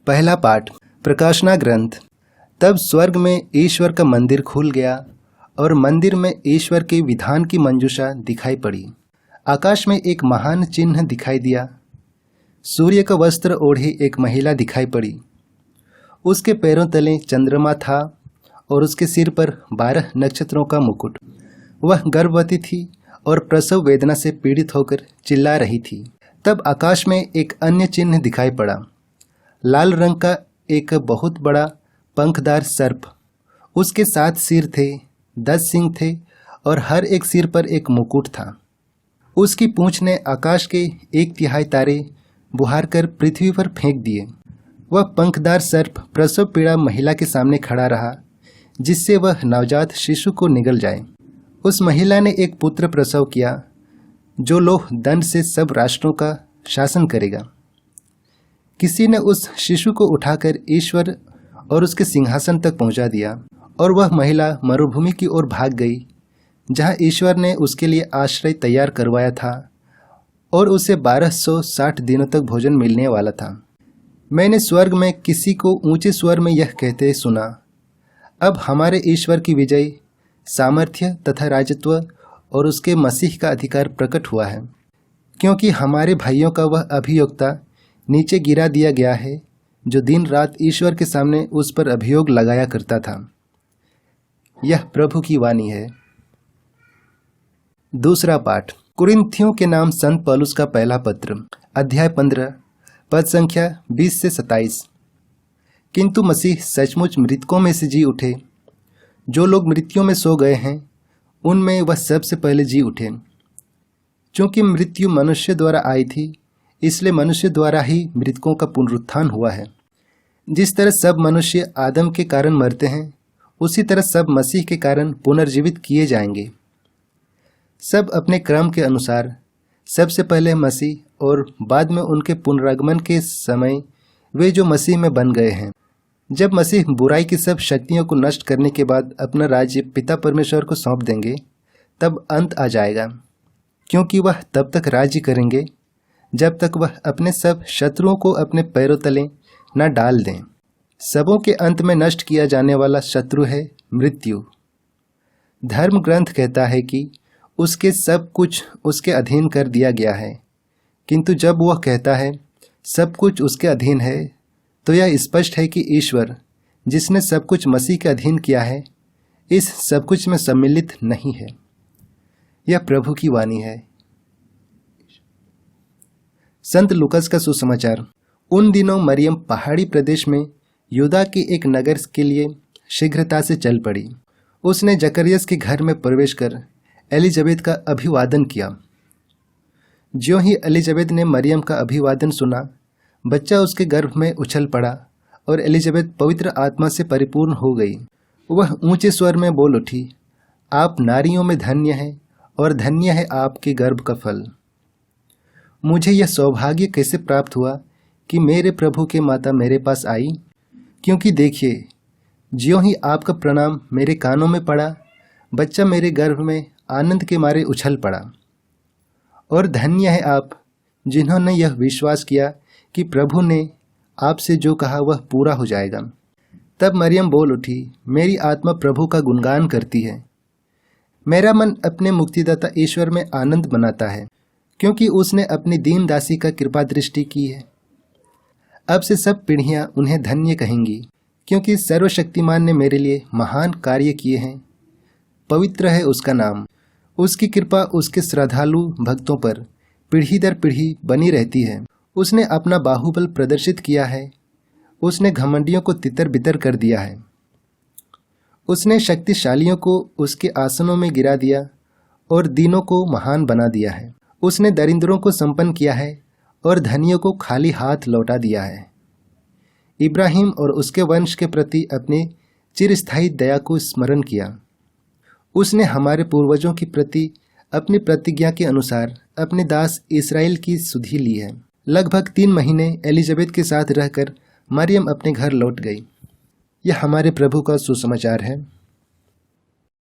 पहला पाठ प्रकाशना ग्रंथ। तब स्वर्ग में ईश्वर का मंदिर खुल गया और मंदिर में ईश्वर के विधान की मंजूषा दिखाई पड़ी। आकाश में एक महान चिन्ह दिखाई दिया। सूर्य का वस्त्र ओढ़ी एक महिला दिखाई पड़ी। उसके पैरों तले चंद्रमा था और उसके सिर पर 12 नक्षत्रों का मुकुट। वह गर्भवती थी और प्रसव वेदना से पीड़ित होकर चिल्ला रही थी। तब आकाश में एक अन्य चिन्ह दिखाई पड़ा। लाल रंग का एक बहुत बड़ा पंखदार सर्प। उसके 7 सिर थे, 10 सींग थे और हर एक सिर पर एक मुकुट था। उसकी पूंछ ने आकाश के 1/3 तारे बुहार कर पृथ्वी पर फेंक दिए। वह पंखदार सर्प प्रसव पीड़ा महिला के सामने खड़ा रहा, जिससे वह नवजात शिशु को निगल जाए। उस महिला ने एक पुत्र प्रसव किया, जो लोह दंड से सब राष्ट्रों का शासन करेगा। किसी ने उस शिशु को उठाकर ईश्वर और उसके सिंहासन तक पहुंचा दिया और वह महिला मरुभूमि की ओर भाग गई, जहां ईश्वर ने उसके लिए आश्रय तैयार करवाया था और उसे 1260 दिनों तक भोजन मिलने वाला था। मैंने स्वर्ग में किसी को ऊंचे स्वर में यह कहते सुना, अब हमारे ईश्वर की विजय, सामर्थ्य तथा राजत्व और उसके मसीह का अधिकार प्रकट हुआ है, क्योंकि हमारे भाइयों का वह अभियोक्ता नीचे गिरा दिया गया है, जो दिन रात ईश्वर के सामने उस पर अभियोग लगाया करता था। यह प्रभु की वाणी है। दूसरा पाठ कुरिन्थियों के नाम संत पौलुस का पहला पत्र, अध्याय 15, पद संख्या 20 से 27। किंतु मसीह सचमुच मृतकों में से जी उठे। जो लोग मृत्युओं में सो गए हैं, उनमें वह सबसे पहले जी उठे। चूंकि मृत्यु मनुष्य द्वारा आई थी, इसलिए मनुष्य द्वारा ही मृतकों का पुनरुत्थान हुआ है। जिस तरह सब मनुष्य आदम के कारण मरते हैं, उसी तरह सब मसीह के कारण पुनर्जीवित किए जाएंगे। सब अपने क्रम के अनुसार, सबसे पहले मसीह और बाद में उनके पुनरागमन के समय वे जो मसीह में बन गए हैं। जब मसीह बुराई की सब शक्तियों को नष्ट करने के बाद अपना राज्य पिता परमेश्वर को सौंप देंगे, तब अंत आ जाएगा, क्योंकि वह तब तक राज्य करेंगे जब तक वह अपने सब शत्रुओं को अपने पैरों तले न डाल दें। सबों के अंत में नष्ट किया जाने वाला शत्रु है मृत्यु। धर्म ग्रंथ कहता है कि उसके सब कुछ उसके अधीन कर दिया गया है, किंतु जब वह कहता है सब कुछ उसके अधीन है, तो यह स्पष्ट है कि ईश्वर, जिसने सब कुछ मसीह के अधीन किया है, इस सब कुछ में सम्मिलित नहीं है। यह प्रभु की वाणी है। संत लूकास का सुसमाचार। उन दिनों मरियम पहाड़ी प्रदेश में यूदा के एक नगर के लिए शीघ्रता से चल पड़ी। उसने जकरियस के घर में प्रवेश कर एलिजाबेथ का अभिवादन किया। ज्यों ही एलिजाबेथ ने मरियम का अभिवादन सुना, बच्चा उसके गर्भ में उछल पड़ा और एलिजाबेथ पवित्र आत्मा से परिपूर्ण हो गई। वह ऊंचे स्वर में बोल उठी, आप नारियों में धन्य हैं और धन्य है आपके गर्भ का फल। मुझे यह सौभाग्य कैसे प्राप्त हुआ कि मेरे प्रभु के माता मेरे पास आई? क्योंकि देखिए, ज्यों ही आपका प्रणाम मेरे कानों में पड़ा, बच्चा मेरे गर्भ में आनंद के मारे उछल पड़ा। और धन्य है आप जिन्होंने यह विश्वास किया कि प्रभु ने आपसे जो कहा वह पूरा हो जाएगा। तब मरियम बोल उठी, मेरी आत्मा प्रभु का गुणगान करती है। मेरा मन अपने मुक्तिदाता ईश्वर में आनंद मनाता है, क्योंकि उसने अपनी दीन दासी का कृपा दृष्टि की है। अब से सब पीढ़ियां उन्हें धन्य कहेंगी, क्योंकि सर्वशक्तिमान ने मेरे लिए महान कार्य किए हैं। पवित्र है उसका नाम। उसकी कृपा उसके श्रद्धालु भक्तों पर पीढ़ी दर पीढ़ी बनी रहती है। उसने अपना बाहुबल प्रदर्शित किया है। उसने घमंडियों को तितर बितर कर दिया है। उसने शक्तिशालियों को उसके आसनों में गिरा दिया और दीनों को महान बना दिया है। उसने दरिद्रों को संपन्न किया है और धनियों को खाली हाथ लौटा दिया है। इब्राहिम और उसके वंश के प्रति अपने चिरस्थायी दया को स्मरण किया। उसने हमारे पूर्वजों के प्रति अपनी प्रतिज्ञा के अनुसार अपने दास इस्राएल की सुधि ली है। लगभग 3 महीने एलिजाबेथ के साथ रहकर मरियम अपने घर लौट गई। यह हमारे प्रभु का सुसमाचार है।